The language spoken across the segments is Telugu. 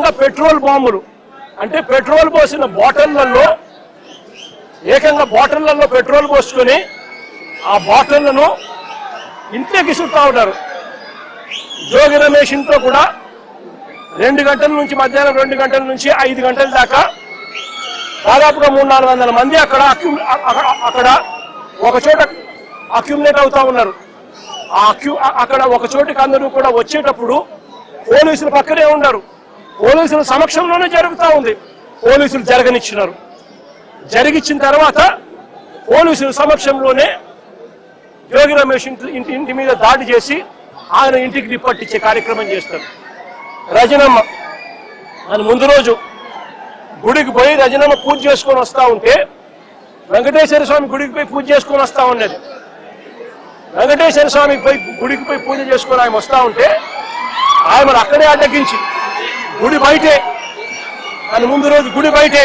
ఏకంగా పెట్రోల్ బాంబులు అంటే పెట్రోల్ పోసిన బాటిళ్లలో పెట్రోల్ పోసుకొని ఆ బాటిళ్లను ఇంట్లోకి చుట్టా ఉన్నారు. జోగి రమేష్ ఇంట్లో కూడా 2 గంటల నుంచి మధ్యాహ్నం 2 గంటల నుంచి 5 గంటల దాకా దాదాపుగా 300-400 మంది అక్కడ ఒక చోట అక్యుములేట్ అవుతా ఉన్నారు. అక్కడ ఒక చోటికి అందరూ కూడా వచ్చేటప్పుడు పోలీసులు పక్కనే ఉన్నారు. పోలీసుల సమక్షంలోనే జరుగుతూ ఉంది. పోలీసులు జరగనిచ్చినారు. జరిగిచ్చిన తర్వాత పోలీసుల సమక్షంలోనే జోగి రమేష్ ఇంటి మీద దాడి చేసి ఆయన ఇంటికి నిప్పట్టించే కార్యక్రమం చేస్తారు. రజనమ్మ అని ముందు రోజు గుడికి పోయి రజనమ్మ పూజ చేసుకొని వస్తా ఉంటే వెంకటేశ్వర స్వామి గుడికి పోయి పూజ చేసుకొని వస్తా ఉన్నది. వెంకటేశ్వర స్వామి గుడికి పోయి పూజ చేసుకొని ఆయన వస్తా ఉంటే ఆయనను అక్కడే అడ్డగించి గుడి బయటే అని ముందు రోజు గుడి బయటే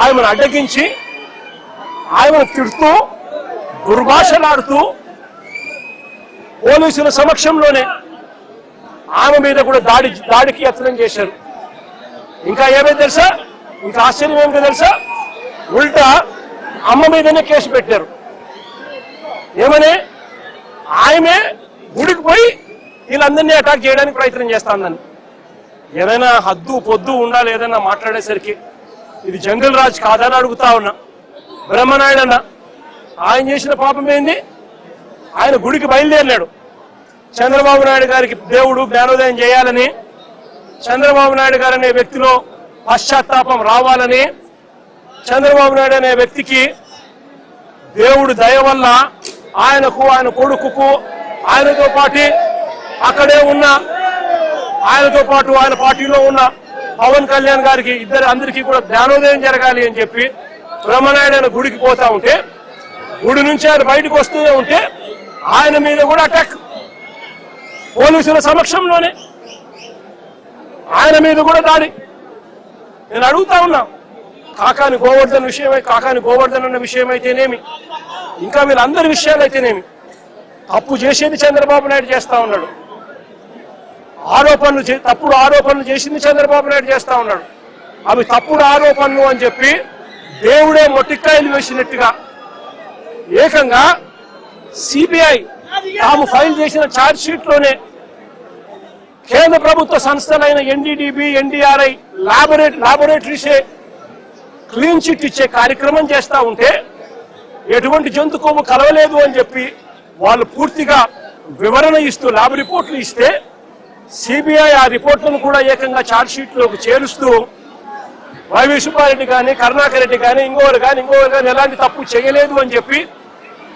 ఆయనను అడ్డగించి ఆయనను తిడుతూ దుర్భాషలాడుతూ పోలీసుల సమక్షంలోనే ఆమె మీద కూడా దాడికి యత్నం చేశారు. ఇంకా ఏమైంది తెలుసా? ఇంకా ఆశ్చర్యం ఏమిటో తెలుసా? ఉల్టా అమ్మ మీదనే కేసు పెట్టారు. ఏమని? ఆమె గుడికి పోయి వీళ్ళందరినీ అటాక్ చేయడానికి ప్రయత్నం చేస్తాందని. ఏదైనా హద్దు పొద్దు ఉండాలి ఏదైనా మాట్లాడేసరికి. ఇది జంగల్ రాజ్ కాదని అడుగుతా ఉన్నా. బ్రహ్మనాయుడు అన్న ఆయన చేసిన పాపం ఏంది? ఆయన గుడికి బయలుదేరినాడు. చంద్రబాబు నాయుడు గారికి దేవుడు జ్ఞానోదయం చేయాలని, చంద్రబాబు నాయుడు గారు అనే వ్యక్తిలో పశ్చాత్తాపం రావాలని, చంద్రబాబు నాయుడు అనే వ్యక్తికి దేవుడు దయ వల్ల ఆయనకు ఆయన కొడుకుకు ఆయనతో పాటు అక్కడే ఉన్న ఆయనతో పాటు ఆయన పార్టీలో ఉన్న పవన్ కళ్యాణ్ గారికి అందరికీ కూడా జ్ఞానోదయం జరగాలి అని చెప్పి బ్రహ్మనాయుడు ఆయన గుడికి పోతా ఉంటే గుడి నుంచి ఆయన బయటకు వస్తూనే ఉంటే ఆయన మీద కూడా అటాక్ పోలీసుల సమక్షంలోనే ఆయన మీద కూడా దాడి. నేను అడుగుతా ఉన్నా, కాకాని గోవర్ధన్ అన్న విషయం అయితేనేమి, ఇంకా వీళ్ళందరి విషయాలు అయితేనేమి, తప్పు చేసేది చంద్రబాబు నాయుడు చేస్తా ఉన్నాడు. తప్పుడు ఆరోపణలు చేసింది చంద్రబాబు నాయుడు చేస్తా ఉన్నాడు. అవి తప్పుడు ఆరోపణలు అని చెప్పి దేవుడే మొట్టికాయలు వేసినట్టుగా ఏకంగా సిబిఐ తాము ఫైల్ చేసిన ఛార్జ్ షీట్ లోనే కేంద్ర ప్రభుత్వ సంస్థలైన ఎన్డీడీబీ, ఎన్డీఆర్ఐ లాబొరేటరీసే క్లీన్ చిట్ ఇచ్చే కార్యక్రమం చేస్తా ఉంటే ఎటువంటి జంతు కొవ్వు కలవలేదు అని చెప్పి వాళ్ళు పూర్తిగా వివరణ ఇస్తూ ల్యాబ్ రిపోర్ట్లు ఇస్తే సిబిఐ ఆ రిపోర్ట్లను కూడా ఏకంగా ఛార్జ్ షీట్ లోకి చేరుస్తూ వైవి సుబ్బారెడ్డి కానీ, కరుణాకర్ రెడ్డి కానీ, ఇంకోరు కానీ ఎలాంటి తప్పు చేయలేదు అని చెప్పి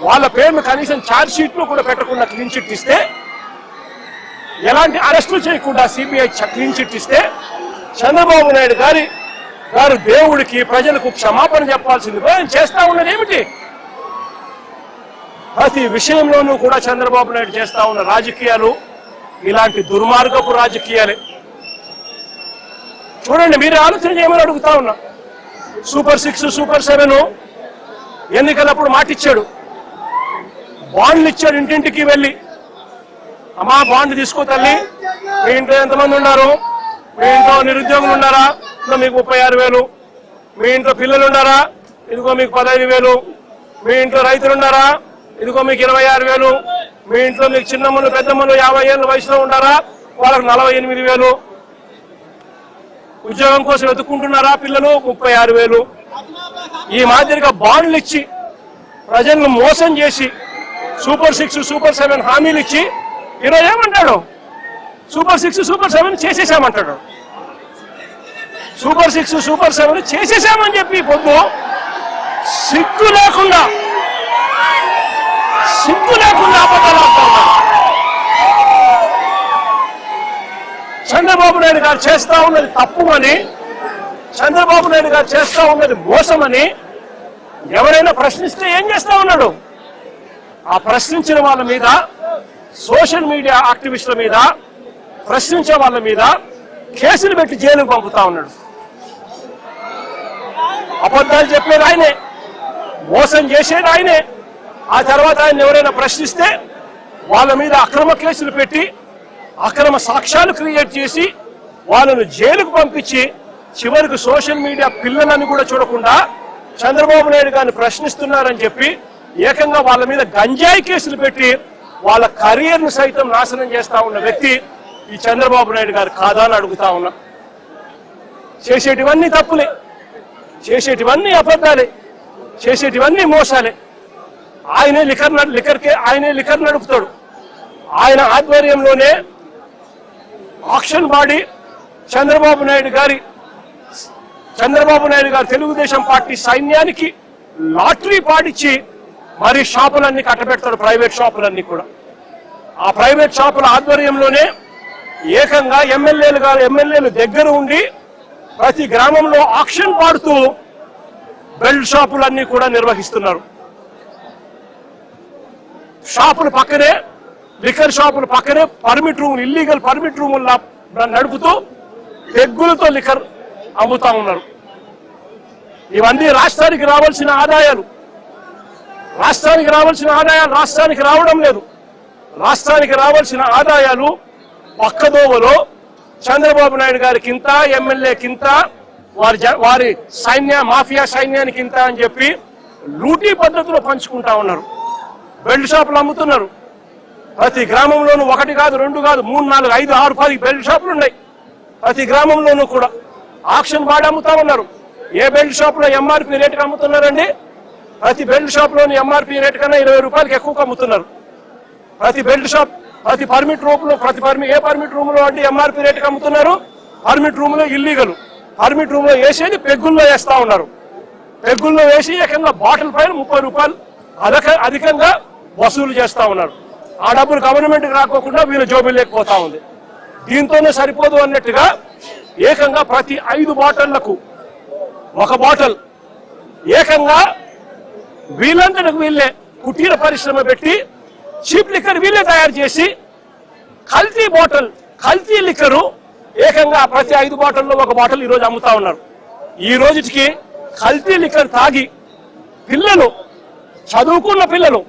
వాళ్ళ పేరును కనీసం ఛార్జ్ షీట్ లో కూడా పెట్టకుండా క్లీన్ చిట్ ఇస్తే, ఎలాంటి అరెస్టులు చేయకుండా సిబిఐ క్లీన్ చిట్ ఇస్తే చంద్రబాబు నాయుడు గారు దేవుడికి ప్రజలకు క్షమాపణ చెప్పాల్సింది ఆయన చేస్తా ఉన్నది ఏమిటి? ప్రతి విషయంలోనూ కూడా చంద్రబాబు నాయుడు చేస్తా ఉన్న రాజకీయాలు ఇలాంటి దుర్మార్గపు రాజకీయాలే. చూడండి, మీరే ఆలోచన చేయమని అడుగుతా ఉన్నా. సూపర్ 6, సూపర్ 7 ఎన్నికలప్పుడు మాటిచ్చాడు, బాండ్లు ఇచ్చాడు. ఇంటింటికి వెళ్ళి అమ్మా బాండ్ తీసుకో తల్లి, మీ ఇంట్లో ఎంతమంది ఉన్నారు, మీ ఇంట్లో నిరుద్యోగులు ఉన్నారా, మీకు 36,000, మీ ఇంట్లో పిల్లలు ఉన్నారా, ఇదిగో మీకు 15,000, మీ ఇంట్లో రైతులు ఉన్నారా, ఇదిగో మీకు 26,000, మీ ఇంట్లో మీకు చిన్నమ్మలు పెద్దమ్మలు 50 ఏళ్ళ వయసులో ఉన్నారా, వాళ్ళకు 48,000, ఉద్యోగం కోసం వెతుక్కుంటున్నారా పిల్లలు 36,000. ఈ మాదిరిగా బాండ్లు ఇచ్చి ప్రజలను మోసం చేసి సూపర్ 6, సూపర్ 7 హామీలు ఇచ్చి ఈరోజు ఏమంటాడు? Super 6, super 7 చేసేసామంటాడు. సూపర్ 6, సూపర్ 7 చేసేసామని చెప్పి పొద్దు సిగ్గు లేకుండా అబద్ధాలు ఆడుతా ఉన్నారు. చంద్రబాబు నాయుడు గారు చేస్తా ఉన్నది తప్పు అని, చంద్రబాబు నాయుడు గారు చేస్తా ఉన్నది మోసమని ఎవరైనా ప్రశ్నిస్తే ఏం చేస్తా ఉన్నాడు? ఆ ప్రశ్నించిన వాళ్ళ మీద, సోషల్ మీడియా యాక్టివిస్టుల మీద, ప్రశ్నించే వాళ్ళ మీద కేసులు పెట్టి జైలుకు పంపుతా ఉన్నాడు. అబద్ధాలు చెప్పేది ఆయనే, మోసం చేసేది ఆయనే. ఆ తర్వాత ఆయన ఎవరైనా ప్రశ్నిస్తే వాళ్ళ మీద అక్రమ కేసులు పెట్టి, అక్రమ సాక్ష్యాలు క్రియేట్ చేసి వాళ్ళను జైలుకు పంపించి చివరికి సోషల్ మీడియా పిల్లలని కూడా చూడకుండా చంద్రబాబు నాయుడు గారిని ప్రశ్నిస్తున్నారని చెప్పి ఏకంగా వాళ్ళ మీద గంజాయి కేసులు పెట్టి వాళ్ళ కెరీర్ను సైతం నాశనం చేస్తా ఉన్న వ్యక్తి ఈ చంద్రబాబు నాయుడు గారు కాదా అని అడుగుతా ఉన్నా. చేసేటివన్నీ తప్పులే, చేసేటివన్నీ అబద్ధాలే, చేసేటివన్నీ మోసాలే. ఆయనే లిక్కర్ నడుపుతాడు. ఆయన ఆధ్వర్యంలోనే ఆక్షన్ బాడీ చంద్రబాబు నాయుడు గారు తెలుగుదేశం పార్టీ సైన్యానికి లాటరీ పాడిచ్చి మరి షాపులన్నీ కట్టబెడతాడు, ప్రైవేట్ షాపులన్నీ కూడా. ఆ ప్రైవేట్ షాపుల ఆధ్వర్యంలోనే ఏకంగా ఎమ్మెల్యేలు దగ్గర ఉండి ప్రతి గ్రామంలో ఆక్షన్ పాడుతూ బెల్ట్ షాపులన్నీ కూడా నిర్వహిస్తున్నారు. షాపుల పక్కనే, లిక్కర్ షాపుల పక్కనే పర్మిట్ రూములు, ఇల్లీగల్ పర్మిట్ రూములు నడుపుతూ పెగ్గులతో లిక్కర్ అమ్ముతా ఉన్నారు. ఇవన్నీ రాష్ట్రానికి రావాల్సిన ఆదాయాలు రాష్ట్రానికి రావడం లేదు. రాష్ట్రానికి రావాల్సిన ఆదాయాలు పక్కదోవలో చంద్రబాబు నాయుడు గారికి ఇంత, ఎమ్మెల్యేకింత, వారి మాఫియా సైన్యానికి ఇంత అని చెప్పి లూటీ పద్ధతిలో పంచుకుంటా ఉన్నారు. బెల్ట్ షాపులు అమ్ముతున్నారు. ప్రతి గ్రామంలోనూ 1 కాదు, 2 కాదు, 3, 4, 5, 6, 10 బెల్ట్ షాపులు ఉన్నాయి. ప్రతి గ్రామంలోనూ కూడా ఆక్షన్ బాడీ అమ్ముతా ఉన్నారు. ఏ బెల్ట్ షాప్ లో ఎంఆర్పీ రేటుకి అమ్ముతున్నారండి? ప్రతి బెల్ట్ షాప్ లోని ఎంఆర్పీ రేటు కన్నా 20 రూపాయలకి ఎక్కువగా అమ్ముతున్నారు. ప్రతి బెల్ట్ షాప్, ప్రతి పర్మిట్ రూమ్ లో, ఏ పర్మిట్ రూమ్ లో అంటే ఎంఆర్పీ రేటుకి అమ్ముతున్నారు. పర్మిట్ రూమ్ లో ఇల్లీగల్, పర్మిట్ రూమ్ లో వేసేది పెగ్గుల్లో వేస్తా ఉన్నారు. పెగ్గుల్లో వేసి ఏకంగా బాటిల్ పైన 30 రూపాయలు అధికంగా వసూలు చేస్తా ఉన్నారు. ఆ డబ్బులు గవర్నమెంట్కి రాకోకుండా వీళ్ళ జోబులు లేకపోతా ఉంది. దీంతోనే సరిపోదు అన్నట్టుగా ఏకంగా ప్రతి 5 బాటిళ్లకు 1 బాటిల్ ఏకంగా వీళ్ళందరికి వీళ్ళే కుటీర పరిశ్రమ పెట్టి చీప్ లిక్కర్ వీళ్ళే తయారు చేసి కల్తీ లిక్కరు ఏకంగా ప్రతి 5 బాటిల్లో 1 బాటిల్ ఈరోజు అమ్ముతా ఉన్నారు. ఈ రోజుకి కల్తీ లిక్కర్ తాగి పిల్లలు, చదువుకున్న పిల్లలు,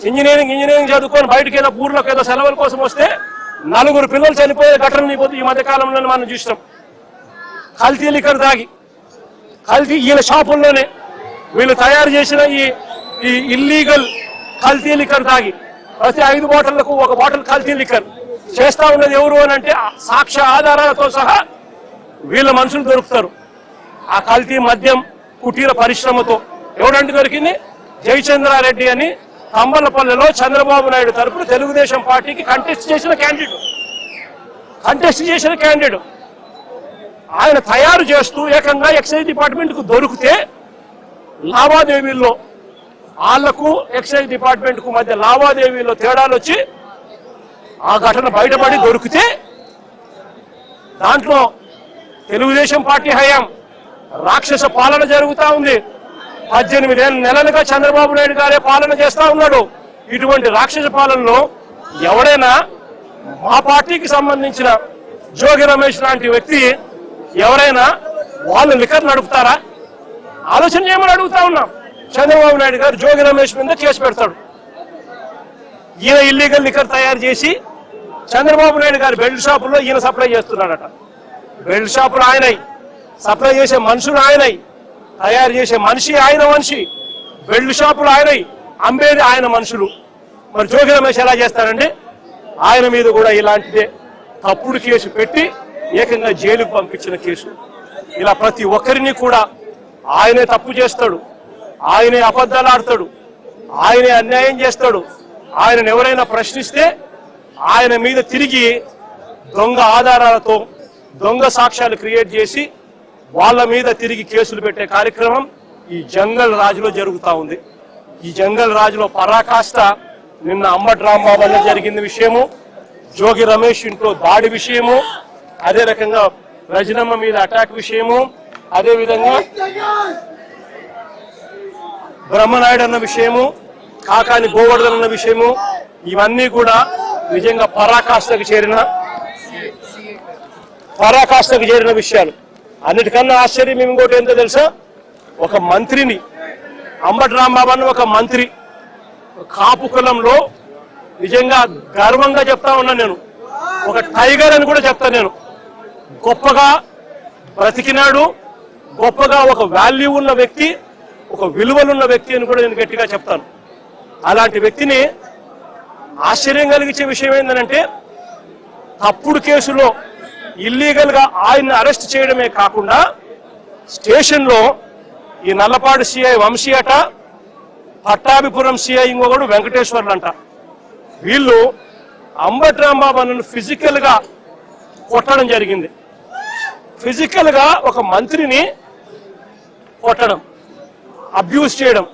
ఇంజనీరింగ్ చదువుకొని బయటకు ఏదో ఊర్లోకి ఏదో సెలవుల కోసం వస్తే 4 పిల్లలు చనిపోయే ఘటనలు ఈ మధ్య కాలంలో మనం చూసినాం. కల్తీ లిక్కర్ తాగి, ఈయన షాపుల్లోనే వీళ్ళు తయారు చేసిన ఈ ఇల్లీగల్ కల్తీ లిక్కర్ తాగి ప్రతి 5 బాటిళ్లకు 1 బాటిల్ కల్తీ లిక్కర్ చేస్తా ఉన్నది ఎవరు అని అంటే సాక్ష్య ఆధారాలతో సహా వీళ్ళ మనుషులు దొరుకుతారు. ఆ కల్తీ మద్యం కుటీర పరిశ్రమతో ఎవరంటే దొరికింది? జయచంద్రారెడ్డి అని తంబలపల్లెలో చంద్రబాబు నాయుడు తరపున తెలుగుదేశం పార్టీకి కంటెస్ట్ చేసిన క్యాండిడేట్ ఆయన తయారు చేస్తూ ఏకంగా ఎక్సైజ్ డిపార్ట్మెంట్ కు దొరికితే లావాదేవీల్లో వాళ్లకు ఎక్సైజ్ డిపార్ట్మెంట్ కు మధ్య లావాదేవీల్లో తేడాలు వచ్చి ఆ ఘటన బయటపడి దొరికితే దాంట్లో తెలుగుదేశం పార్టీ హయాం రాక్షస పాలన జరుగుతా ఉంది. 18 నెలలుగా చంద్రబాబు నాయుడు గారే పాలన చేస్తా ఉన్నాడు. ఇటువంటి రాక్షస పాలనలో ఎవరైనా మా పార్టీకి సంబంధించిన జోగి రమేష్ లాంటి వ్యక్తి ఎవరైనా వాళ్ళు లిక్కర్ నడుపుతారా? ఆలోచన చేయమని అడుగుతా ఉన్నాం. చంద్రబాబు నాయుడు గారు జోగి రమేష్ మీద కేసు పెడతాడు. ఈయన ఇల్లీగల్ లిక్కర్ తయారు చేసి చంద్రబాబు నాయుడు గారు బెల్ట్ షాపుల్లో ఈయన సప్లై చేస్తున్నాడట. బెల్ట్ షాపులు ఆయనై, సప్లై చేసే మనుషులు ఆయనై, తయారు చేసే ఆయన మనిషి, బెల్ట్ షాపులు ఆయనై, అమ్మేది ఆయన మనుషులు. మరి జోగి రమేష్ ఎలా చేస్తారండి? ఆయన మీద కూడా ఇలాంటిదే తప్పుడు కేసు పెట్టి ఏకంగా జైలుకు పంపించిన కేసు. ఇలా ప్రతి ఒక్కరిని కూడా ఆయనే తప్పు చేస్తాడు, ఆయనే అబద్ధాలు ఆడతాడు, ఆయనే అన్యాయం చేస్తాడు. ఆయనను ఎవరైనా ప్రశ్నిస్తే ఆయన మీద తిరిగి దొంగ ఆధారాలతో దొంగ సాక్ష్యాలు క్రియేట్ చేసి వాళ్ళ మీద తిరిగి కేసులు పెట్టే కార్యక్రమం ఈ జంగల్ రాజులో జరుగుతా ఉంది. ఈ జంగల్ రాజులో పరాకాష్ట నిన్న అంబటి రాంబాబు వల్ల జరిగిన విషయము, జోగి రమేష్ ఇంట్లో దాడి విషయము, అదే రకంగా రజనమ్మ మీద అటాక్ విషయము, అదే విధంగా బ్రహ్మనాయుడు అన్న విషయము, కాకాని గోవర్ధన్ అన్న విషయము, ఇవన్నీ కూడా నిజంగా పరాకాష్ఠకు చేరిన విషయాలు. అన్నిటికన్నా ఆశ్చర్యం ఇంకోటి ఏంటో తెలుసా? ఒక మంత్రిని, అంబటి రాంబాబు అన్న ఒక మంత్రి, కాపు కులంలో నిజంగా గర్వంగా చెప్తా ఉన్నా నేను, ఒక టైగర్ అని కూడా చెప్తా నేను. గొప్పగా బ్రతికినాడు, గొప్పగా ఒక వాల్యూ ఉన్న వ్యక్తి, ఒక విలువలున్న వ్యక్తి అని కూడా నేను గట్టిగా చెప్తాను. అలాంటి వ్యక్తిని ఆశ్చర్యం కలిగించే విషయం ఏంటంటే తప్పుడు కేసులో ఇల్లీగల్ గా ఆయన్ని అరెస్ట్ చేయడమే కాకుండా స్టేషన్లో ఈ నల్లపాడు సిఐ వంశీ అట, పట్టాభిపురం సిఐ ఇంకొకడు వెంకటేశ్వర్లు అంట, వీళ్ళు అంబటి రాంబాబును ఫిజికల్ గా కొట్టడం జరిగింది. ఫిజికల్ గా ఒక మంత్రిని కొట్టడం, అబ్యూజ్ చేయడం.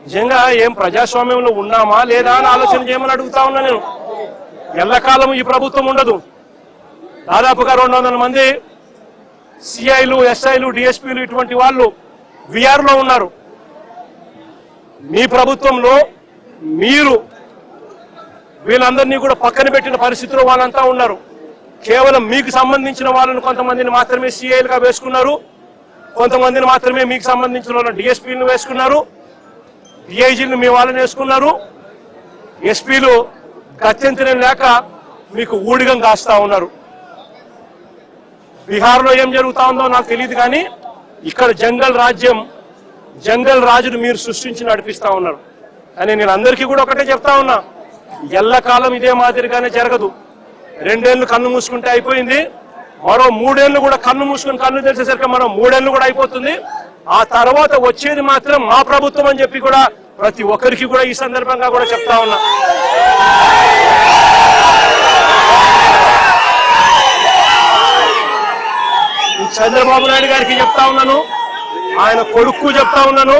నిజంగా ఏం ప్రజాస్వామ్యంలో ఉన్నామా లేదా అని ఆలోచన చేయమని అడుగుతా ఉన్నా నేను. ఎల్లకాలం ఈ ప్రభుత్వం ఉండదు. దాదాపుగా 200 మంది సిఐలు, ఎస్ఐలు, డిఎస్పీలు ఇటువంటి వాళ్ళు విఆర్లో ఉన్నారు. మీ ప్రభుత్వంలో మీరు వీళ్ళందరినీ కూడా పక్కన పెట్టిన పరిస్థితిలో వాళ్ళంతా ఉన్నారు. కేవలం మీకు సంబంధించిన వాళ్ళని కొంతమందిని మాత్రమే సిఐలుగా వేసుకున్నారు, కొంతమందిని మాత్రమే మీకు సంబంధించిన వాళ్ళని డిఎస్పీలను వేసుకున్నారు, డిఐజీలను మీ వాళ్ళని వేసుకున్నారు. ఎస్పీలు గత్యంతరం లేక మీకు ఊడిగం కాస్తా ఉన్నారు. బీహార్లో ఏం జరుగుతా ఉందో నాకు తెలియదు, కానీ ఇక్కడ జంగల్ రాజ్యం, జంగల్ రాజును మీరు సృష్టించి నడిపిస్తా ఉన్నారు. కానీ నేను అందరికీ కూడా ఒకటే చెప్తా ఉన్నా, ఎల్లకాలం ఇదే మాదిరిగానే జరగదు. 2 ఏళ్ళు కన్ను మూసుకుంటే అయిపోయింది, మరో 3 ఏళ్ళు కూడా కన్ను మూసుకుని కన్ను తెలిసేసరికి మరో 3 ఏళ్ళు కూడా అయిపోతుంది. ఆ తర్వాత వచ్చేది మాత్రం మా ప్రభుత్వం అని చెప్పి కూడా ప్రతి ఒక్కరికి కూడా ఈ సందర్భంగా కూడా చెప్తా ఉన్నా. చంద్రబాబు నాయుడు గారికి చెప్తా ఉన్నాను, ఆయన కొడుకు చెప్తా ఉన్నాను,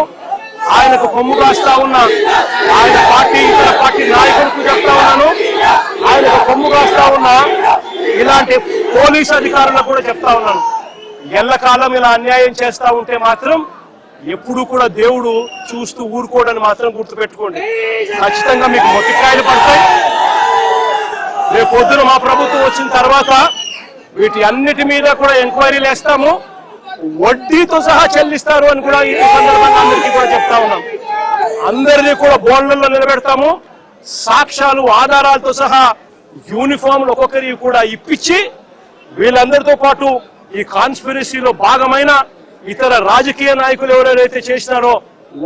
ఆయనకు కొమ్ము కాస్తా ఉన్నా ఆయన పార్టీ ఇతర పార్టీ నాయకులకు చెప్తా ఉన్నాను, ఆయనకు కొమ్ము కాస్తా ఉన్నా ఇలాంటి పోలీసు అధికారులకు కూడా చెప్తా ఉన్నాను. ఎల్లకాలం ఇలా అన్యాయం చేస్తా ఉంటే మాత్రం ఎప్పుడు కూడా దేవుడు చూస్తూ ఊరుకోవడానికి మాత్రం గుర్తుపెట్టుకోండి. ఖచ్చితంగా మీకు మొట్టికాయలు పడతాయి. రేపు పొద్దున మా ప్రభుత్వం వచ్చిన తర్వాత వీటి అన్నిటి మీద కూడా ఎంక్వైరీలు వేస్తాము, వడ్డీతో సహా చెల్లిస్తారు అని కూడా ఈ సందర్భంగా అందరికీ కూడా చెప్తా ఉన్నాం. అందరినీ కూడా బోర్డులలో నిలబెడతాము, సాక్ష్యాలు ఆధారాలతో సహా యూనిఫామ్లు ఒక్కొక్కరికి కూడా ఇప్పించి వీళ్ళందరితో పాటు ఈ కాన్స్పిరసీలో భాగమైన ఇతర రాజకీయ నాయకులు ఎవరైతే చేసినారో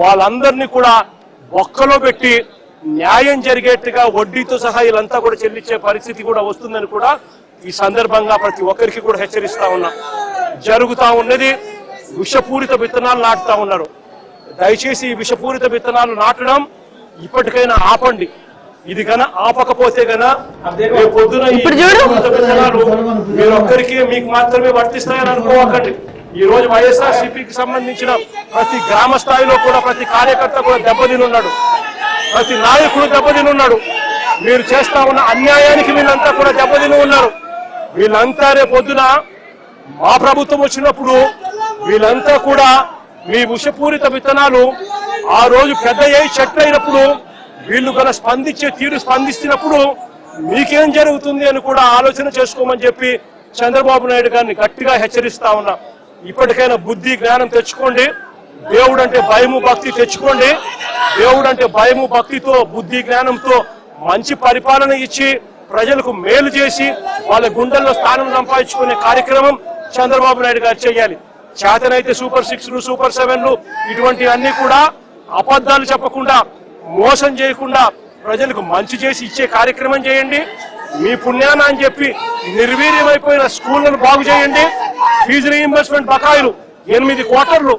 వాళ్ళందరినీ కూడా ఒక్కలో పెట్టి న్యాయం జరిగేట్టుగా వడ్డీతో సహా వీళ్ళంతా కూడా చెల్లించే పరిస్థితి కూడా వస్తుందని కూడా ఈ సందర్భంగా ప్రతి ఒక్కరికి కూడా హెచ్చరిస్తా ఉన్నా. జరుగుతా ఉన్నది విషపూరిత విత్తనాలు నాటుతా ఉన్నారు. దయచేసి ఈ విషపూరిత విత్తనాలు నాటడం ఇప్పటికైనా ఆపండి. ఇది కన్నా ఆపకపోతే కన్నా పొద్దున విత్తనాలు మీరు ఒక్కరికి మీకు మాత్రమే వర్తిస్తాయని అనుకోవకండి. ఈ రోజు వైఎస్ఆర్సీపీకి సంబంధించిన ప్రతి గ్రామ స్థాయిలో కూడా ప్రతి కార్యకర్త కూడా దెబ్బతినున్నాడు, ప్రతి నాయకుడు దెబ్బతినున్నాడు. మీరు చేస్తా ఉన్న అన్యాయానికి వీళ్ళంతా కూడా దెబ్బతిని ఉన్నారు. వీళ్ళంతా రేపు పొద్దున మా ప్రభుత్వం వచ్చినప్పుడు వీళ్ళంతా కూడా మీ విషపూరిత విత్తనాలు ఆ రోజు పెద్ద చెట్లు అయినప్పుడు వీళ్ళు కన్నా స్పందించే తీరు స్పందిస్తున్నప్పుడు మీకేం జరుగుతుంది అని కూడా ఆలోచన చేసుకోమని చెప్పి చంద్రబాబు నాయుడు గారిని గట్టిగా హెచ్చరిస్తా ఉన్నా. ఇప్పటికైనా బుద్ధి జ్ఞానం తెచ్చుకోండి. దేవుడు అంటే భయము భక్తి తెచ్చుకోండి. దేవుడు అంటే భయము భక్తితో బుద్ధి జ్ఞానంతో మంచి పరిపాలన ఇచ్చి ప్రజలకు మేలు చేసి వాళ్ళ గుండెల్లో స్థానం సంపాదించుకునే కార్యక్రమం చంద్రబాబు నాయుడు గారు చేయాలి. చేతనైతే సూపర్ 6లు సూపర్ 7లు ఇటువంటివన్నీ కూడా అబద్ధాలు చెప్పకుండా మోసం చేయకుండా ప్రజలకు మంచి చేసి ఇచ్చే కార్యక్రమం చేయండి. మీ పుణ్యాన అని చెప్పి నిర్వీర్యమైపోయిన స్కూళ్లను బాగు చేయండి. ఫీజు రీయింబర్స్మెంట్ బకాయిలు 8 క్వార్టర్లు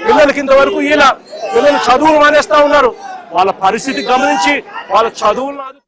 పిల్లలకి ఇంతవరకు ఇలా పిల్లలు చదువులు మానేస్తా ఉన్నారు. వాళ్ళ పరిస్థితి గమనించి వాళ్ళ చదువులను